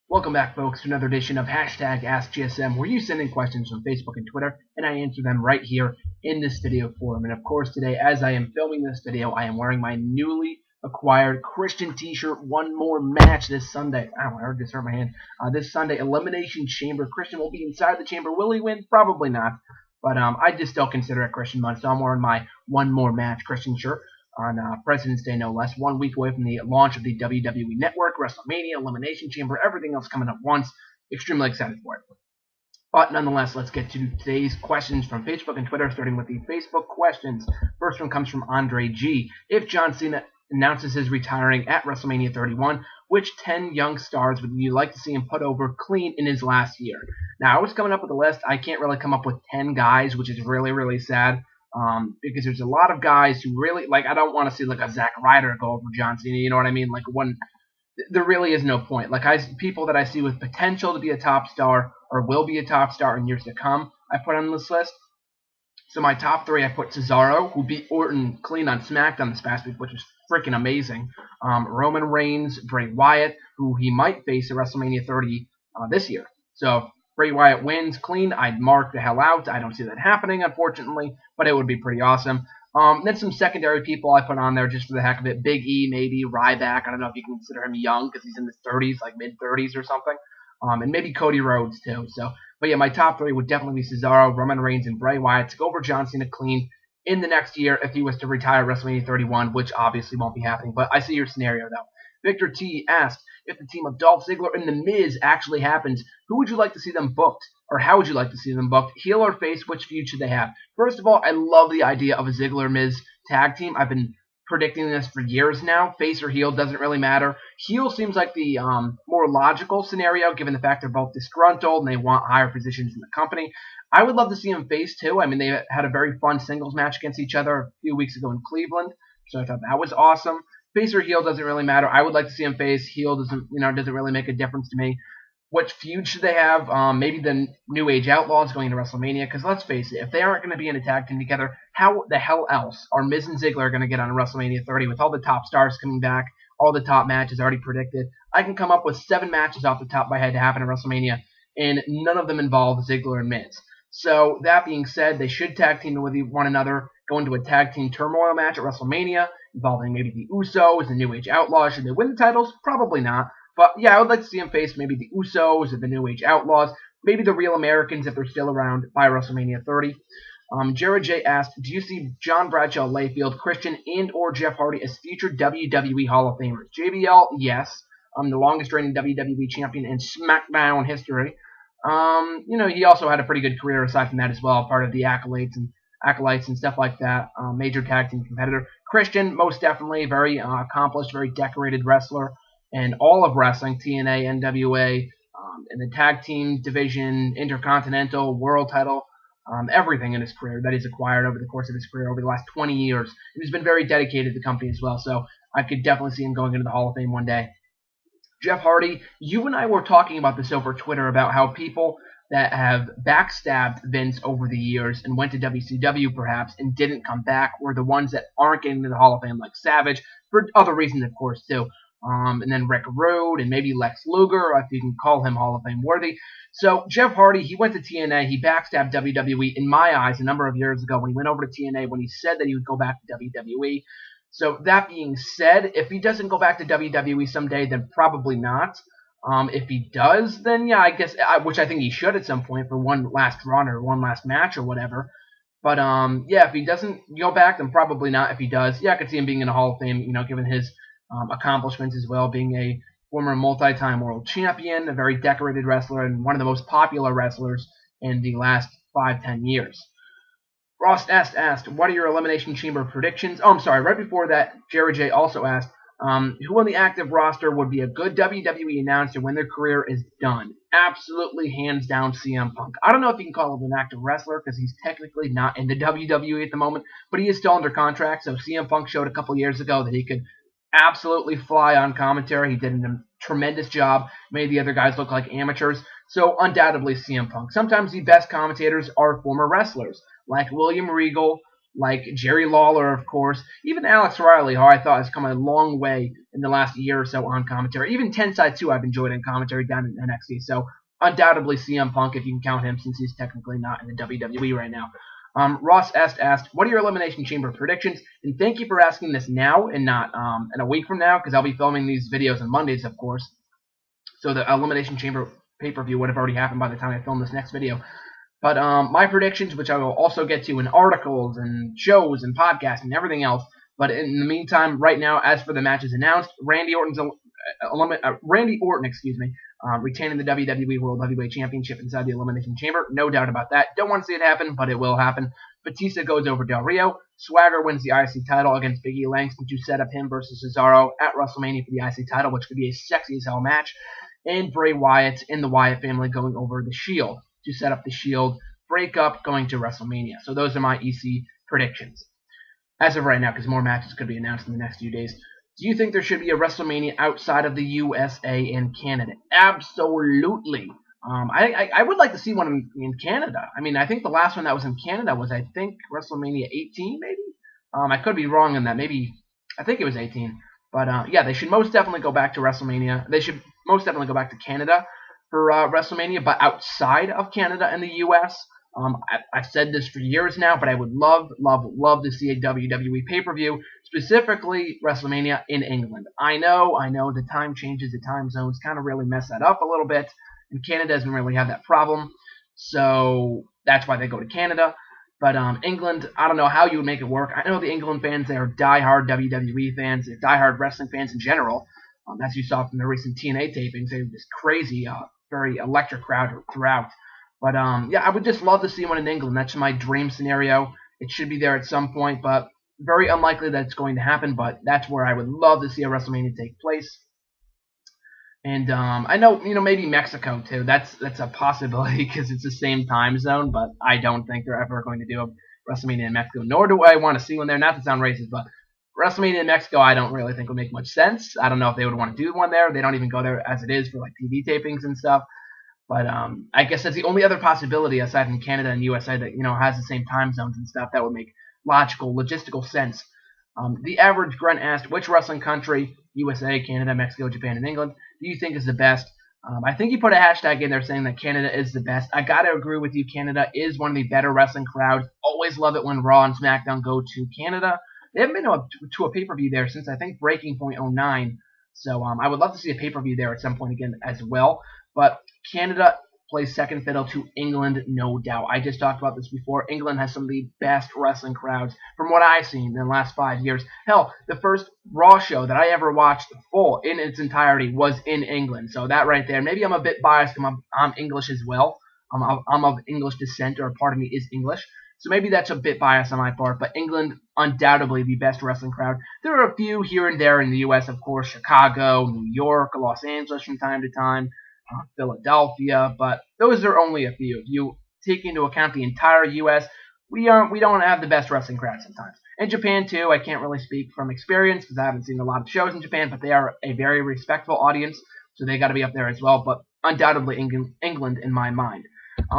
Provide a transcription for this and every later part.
Welcome back, folks, to another edition of Hashtag AskGSM, where you send in questions from Facebook and Twitter, and I answer them right here in this video forum. And of course, today, as I am filming this video, I am wearing my newly acquired Christian t-shirt. One more match this Sunday. Ow, I just hurt my hand. This Sunday, Elimination Chamber. Christian will be inside the chamber. Will he win? Probably not. But I just still consider it Christian month, so I'm wearing my one more match Christian shirt on President's Day, no less. 1 week away from the launch of the WWE Network, WrestleMania, Elimination Chamber, everything else coming up once. Extremely excited for it. But nonetheless, let's get to today's questions from Facebook and Twitter, starting with the Facebook questions. First one comes from Andre G. If John Cena announces his retiring at WrestleMania 31, which 10 young stars would you like to see him put over clean in his last year? Now, I was coming up with a list. I can't really come up with 10 guys, which is really, really sad. Because there's a lot of guys who really, like, I don't want to see, like, a Zack Ryder go over John Cena, you know what I mean? Like, there really is no point. Like, people that I see with potential to be a top star or will be a top star in years to come, I put on this list. So my top three, I put Cesaro, who beat Orton clean on SmackDown this past week, which was freaking amazing. Roman Reigns, Bray Wyatt, who he might face at WrestleMania 30 this year. So Bray Wyatt wins clean, I'd mark the hell out. I don't see that happening, unfortunately, but it would be pretty awesome. Then some secondary people I put on there just for the heck of it. Big E, maybe. Ryback. I don't know if you can consider him young because he's in his 30s, like mid-30s or something. And maybe Cody Rhodes, too. But yeah, my top three would definitely be Cesaro, Roman Reigns, and Bray Wyatt to go over John Cena clean in the next year if he was to retire at WrestleMania 31, which obviously won't be happening. But I see your scenario, though. Victor T asked, if the team of Dolph Ziggler and The Miz actually happens, who would you like to see them booked? Or how would you like to see them booked? Heel or face, which feud should they have? First of all, I love the idea of a Ziggler-Miz tag team. I've been predicting this for years now. Face or heel doesn't really matter. Heel seems like the more logical scenario, given the fact they're both disgruntled and they want higher positions in the company. I would love to see them face, too. I mean, they had a very fun singles match against each other a few weeks ago in Cleveland, so I thought that was awesome. Face or heel doesn't really matter. I would like to see them face. Heel doesn't really make a difference to me. What feud should they have? Maybe the New Age Outlaws going to WrestleMania. Because let's face it, if they aren't going to be in a tag team together, how the hell else are Miz and Ziggler going to get on WrestleMania 30 with all the top stars coming back, all the top matches already predicted? I can come up with 7 matches off the top of my head to happen at WrestleMania, and none of them involve Ziggler and Miz. So that being said, they should tag team with one another, go into a tag team turmoil match at WrestleMania, involving maybe the Usos and New Age Outlaws. Should they win the titles? Probably not. But yeah, I would like to see them face maybe the Usos or the New Age Outlaws, maybe the Real Americans if they're still around by WrestleMania 30. Jared J asked, do you see John Bradshaw, Layfield, Christian, and or Jeff Hardy as future WWE Hall of Famers? JBL, yes. The longest reigning WWE champion in SmackDown history. He also had a pretty good career aside from that as well, part of the acolytes and stuff like that. Major tag team competitor. Christian, most definitely, very accomplished, very decorated wrestler. And all of wrestling, TNA, NWA, in the tag team division, intercontinental, world title, everything in his career that he's acquired over the course of his career over the last 20 years. And he's been very dedicated to the company as well, so I could definitely see him going into the Hall of Fame one day. Jeff Hardy, you and I were talking about this over Twitter about how people that have backstabbed Vince over the years and went to WCW perhaps and didn't come back were the ones that aren't getting into the Hall of Fame, like Savage, for other reasons, of course, too. And then Rick Rude and maybe Lex Luger, if you can call him Hall of Fame worthy. So Jeff Hardy, he went to TNA. He backstabbed WWE, in my eyes, a number of years ago when he went over to TNA when he said that he would go back to WWE. So that being said, if he doesn't go back to WWE someday, then probably not. If he does, then yeah, I guess, which I think he should at some point for one last run or one last match or whatever. But yeah, if he doesn't go back, then probably not. If he does, yeah, I could see him being in the Hall of Fame, given his accomplishments as well, being a former multi-time world champion, a very decorated wrestler, and one of the most popular wrestlers in the last 5-10 years. Ross asked, what are your Elimination Chamber predictions? Oh, I'm sorry, right before that, Jared J also asked, who on the active roster would be a good WWE announcer when their career is done? Absolutely, hands down, CM Punk. I don't know if you can call him an active wrestler because he's technically not in the WWE at the moment, but he is still under contract, so CM Punk showed a couple years ago that he could absolutely fly on commentary. He did a tremendous job, made the other guys look like amateurs, so undoubtedly CM Punk. Sometimes the best commentators are former wrestlers, like William Regal, like Jerry Lawler, of course, even Alex Riley, who I thought has come a long way in the last year or so on commentary. Even Tensai too, I've enjoyed in commentary down in NXT. So undoubtedly CM Punk, if you can count him, since he's technically not in the WWE right now. Ross asked, what are your Elimination Chamber predictions? And thank you for asking this now and not in a week from now, because I'll be filming these videos on Mondays, of course. So the Elimination Chamber pay-per-view would have already happened by the time I film this next video. But my predictions, which I will also get to in articles and shows and podcasts and everything else. But in the meantime, right now, as for the matches announced, Randy Orton, retaining the WWE World Heavyweight Championship inside the Elimination Chamber. No doubt about that. Don't want to see it happen, but it will happen. Batista goes over Del Rio. Swagger wins the IC title against Big E Langston to set up him versus Cesaro at WrestleMania for the IC title, which could be a sexy as hell match. And Bray Wyatt and the Wyatt family going over the Shield to set up the Shield breakup going to WrestleMania. So those are my EC predictions. As of right now, because more matches could be announced in the next few days. Do you think there should be a WrestleMania outside of the USA and Canada? Absolutely. I would like to see one in Canada. I mean, I think the last one that was in Canada was, I think, WrestleMania 18, maybe? I could be wrong on that. Maybe, I think it was 18. But, yeah, they should most definitely go back to WrestleMania. They should most definitely go back to Canada for WrestleMania, but outside of Canada and the U.S., I've said this for years now, but I would love to see a WWE pay-per-view, specifically WrestleMania in England. I know the time changes, the time zones kind of really mess that up a little bit, and Canada doesn't really have that problem, so that's why they go to Canada. But England, I don't know how you would make it work. I know the England fans, they are diehard WWE fans, they're diehard wrestling fans in general. As you saw from the recent TNA tapings, they were just crazy, very electric crowd throughout. But, yeah, I would just love to see one in England. That's my dream scenario. It should be there at some point, but very unlikely that it's going to happen. But that's where I would love to see a WrestleMania take place. And I know, maybe Mexico, too. That's a possibility because it's the same time zone, but I don't think they're ever going to do a WrestleMania in Mexico, nor do I want to see one there. Not to sound racist, but WrestleMania in Mexico I don't really think would make much sense. I don't know if they would want to do one there. They don't even go there as it is for, like, TV tapings and stuff. But I guess that's the only other possibility aside from Canada and USA that, has the same time zones and stuff that would make logical, logistical sense. The average grunt asked, which wrestling country, USA, Canada, Mexico, Japan, and England, do you think is the best? I think you put a hashtag in there saying that Canada is the best. I gotta agree with you. Canada is one of the better wrestling crowds. Always love it when Raw and SmackDown go to Canada. They haven't been to a pay-per-view there since, I think, Breaking Point 09. So I would love to see a pay-per-view there at some point again as well. But Canada plays second fiddle to England, no doubt. I just talked about this before. England has some of the best wrestling crowds from what I've seen in the last 5 years. Hell, the first Raw show that I ever watched full in its entirety was in England. So that right there, maybe I'm a bit biased because I'm English as well. I'm of English descent, or a part of me is English. So maybe that's a bit biased on my part, but England, undoubtedly the best wrestling crowd. There are a few here and there in the U.S., of course, Chicago, New York, Los Angeles from time to time. Philadelphia, but those are only a few. If you take into account the entire U.S., we don't have the best wrestling crowd sometimes. In Japan too, I can't really speak from experience because I haven't seen a lot of shows in Japan, but they are a very respectful audience, so they got to be up there as well. But undoubtedly England in my mind.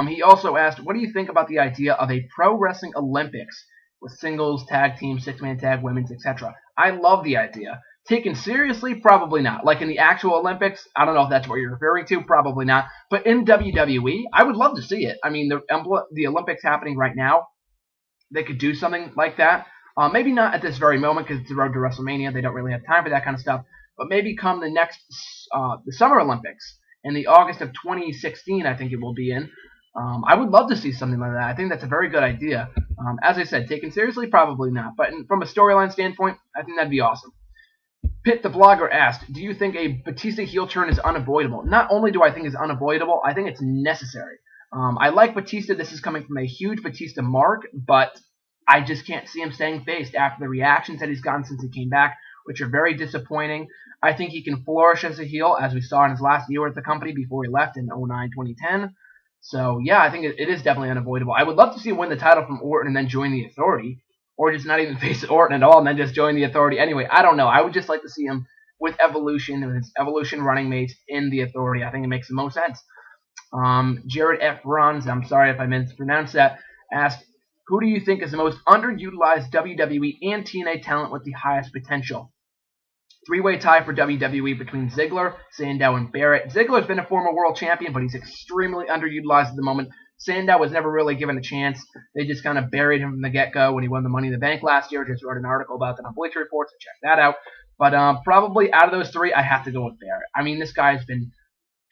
He also asked, what do you think about the idea of a pro wrestling Olympics with singles, tag team, six-man tag, women's, etc.? I love the idea. Taken seriously? Probably not. Like in the actual Olympics, I don't know if that's what you're referring to. Probably not. But in WWE, I would love to see it. I mean, the Olympics happening right now, they could do something like that. Maybe not at this very moment because it's the road to WrestleMania. They don't really have time for that kind of stuff. But maybe come the next the Summer Olympics in the August of 2016, I think it will be in. I would love to see something like that. I think that's a very good idea. As I said, taken seriously? Probably not. But from a storyline standpoint, I think that'd be awesome. Pitt the blogger asked, do you think a Batista heel turn is unavoidable? Not only do I think it's unavoidable, I think it's necessary. I like Batista. This is coming from a huge Batista mark, but I just can't see him staying faced after the reactions that he's gotten since he came back, which are very disappointing. I think he can flourish as a heel, as we saw in his last year at the company before he left in 2009-2010. So, yeah, I think it is definitely unavoidable. I would love to see him win the title from Orton and then join the Authority. Or just not even face Orton at all and then just join the Authority anyway. I don't know. I would just like to see him with Evolution and his Evolution running mates in the Authority. I think it makes the most sense. Jared F. Runs, I'm sorry if I mispronounced that, asked, Who do you think is the most underutilized WWE and TNA talent with the highest potential? Three-way tie for WWE between Ziggler, Sandow, and Barrett. Ziggler's been a former world champion, but he's extremely underutilized at the moment. Sandow was never really given a chance. They just kind of buried him from the get-go when he won the Money in the Bank last year. Just wrote an article about that on Bleacher Report, so check that out. But probably out of those three, I have to go with Barrett. I mean, this guy has been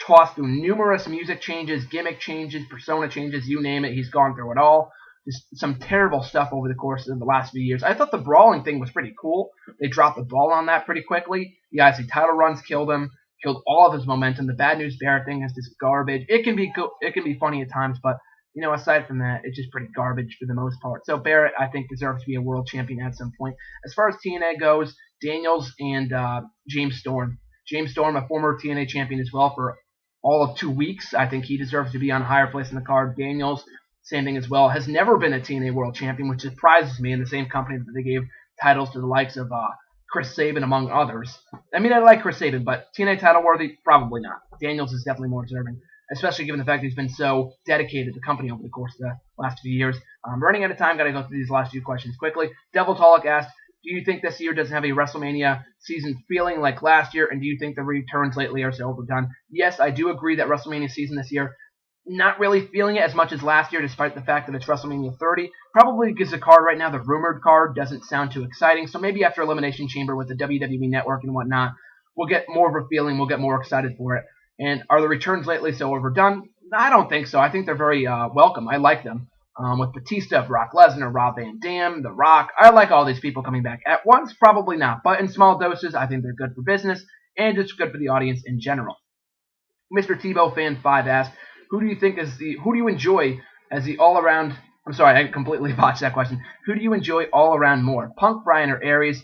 tossed through numerous music changes, gimmick changes, persona changes, you name it. He's gone through it all. Just some terrible stuff over the course of the last few years. I thought the brawling thing was pretty cool. They dropped the ball on that pretty quickly. The IC title runs killed him, killed all of his momentum. The Bad News Barrett thing is just garbage. It can be funny at times, but you know, aside from that, it's just pretty garbage for the most part. So Barrett, I think, deserves to be a world champion at some point. As far as TNA goes, Daniels and James Storm. James Storm, a former TNA champion as well for all of 2 weeks. I think he deserves to be on a higher place in the card. Daniels, same thing as well, has never been a TNA World Champion, which surprises me in the same company that they gave titles to the likes of Chris Sabin, among others. I mean, I like Chris Sabin, but TNA title worthy, probably not. Daniels is definitely more deserving, especially given the fact that he's been so dedicated to the company over the course of the last few years. Running out of time, got to go through these last few questions quickly. Devil Tolic asked, do you think this year doesn't have a WrestleMania season feeling like last year, and do you think the returns lately are so overdone? Yes, I do agree that WrestleMania season this year, not really feeling it as much as last year, despite the fact that it's WrestleMania 30. Probably because the card right now, the rumored card, doesn't sound too exciting. So maybe after Elimination Chamber with the WWE Network and whatnot, we'll get more of a feeling, we'll get more excited for it. And are the returns lately so overdone? I don't think so. I think they're very welcome. I like them. With Batista, Brock Lesnar, Rob Van Dam, The Rock. I like all these people coming back at once. Probably not. But in small doses, I think they're good for business and it's good for the audience in general. Mr. Tebow Fan 5 asked, who do you enjoy as the all-around, I'm sorry, I completely botched that question. Who do you enjoy all-around more, Punk, Bryan, or Aries?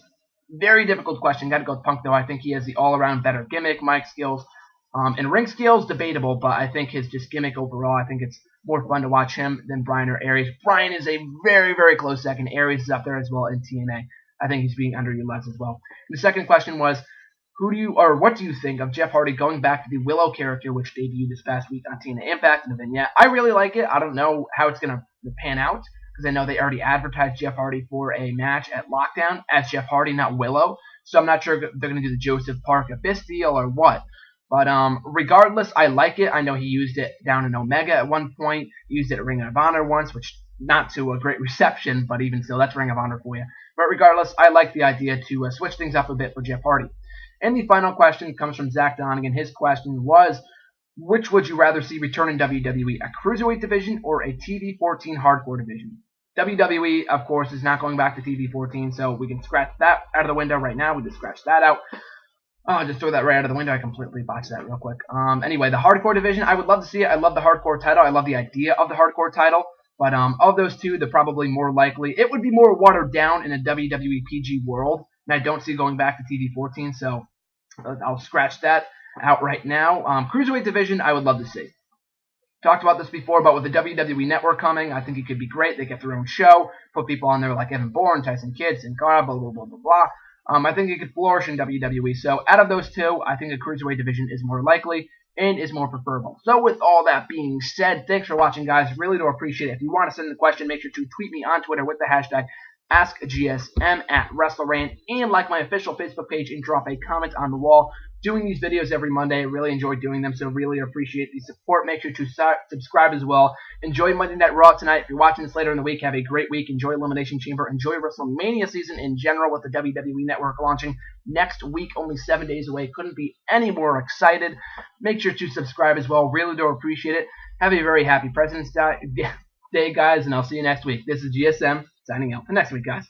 Very difficult question. Got to go with Punk, though. I think he has the all-around better gimmick, mic skills, and ring skills, debatable, but I think his just gimmick overall, I think it's more fun to watch him than Bryan or Aries. Bryan is a very, very close second. Aries is up there as well in TNA. I think he's being underutilized as well. And the second question was, what do you think of Jeff Hardy going back to the Willow character, which debuted this past week on TNA Impact in a vignette? I really like it. I don't know how it's going to pan out, because I know they already advertised Jeff Hardy for a match at Lockdown as Jeff Hardy, not Willow. So I'm not sure if they're going to do the Joseph Park Abyss deal or what. But regardless, I like it. I know he used it down in Omega at one point. He used it at Ring of Honor once, which not to a great reception, but even still, that's Ring of Honor for you. But regardless, I like the idea to switch things up a bit for Jeff Hardy. And the final question comes from Zach Donegan. His question was, which would you rather see return in WWE, a Cruiserweight division or a TV14 Hardcore division? WWE, of course, is not going back to TV14, so we can scratch that out of the window right now. We just scratch that out. Oh, just throw that right out of the window. I completely botched that real quick. Anyway, the Hardcore division, I would love to see it. I love the Hardcore title. I love the idea of the Hardcore title. But of those two, they're probably more likely. It would be more watered down in a WWE PG world, and I don't see going back to TV14, so I'll scratch that out right now. Cruiserweight division, I would love to see. Talked about this before, but with the WWE Network coming, I think it could be great. They get their own show, put people on there like Evan Bourne, Tyson Kidd, Sin Cara, blah, blah, blah, blah, blah. I think it could flourish in WWE. So out of those two, I think a Cruiserweight division is more likely and is more preferable. So with all that being said, thanks for watching, guys. Really do appreciate it. If you want to send a question, make sure to tweet me on Twitter with the hashtag AskGSM at WrestleRant, and like my official Facebook page and drop a comment on the wall. Doing these videos every Monday, I really enjoy doing them, so really appreciate the support. Make sure to subscribe as well. Enjoy Monday Night Raw tonight. If you're watching this later in the week, have a great week. Enjoy Elimination Chamber. Enjoy WrestleMania season in general with the WWE Network launching next week, only 7 days away. Couldn't be any more excited. Make sure to subscribe as well. Really do appreciate it. Have a very happy President's Day, guys, and I'll see you next week. This is GSM signing out for next week, guys.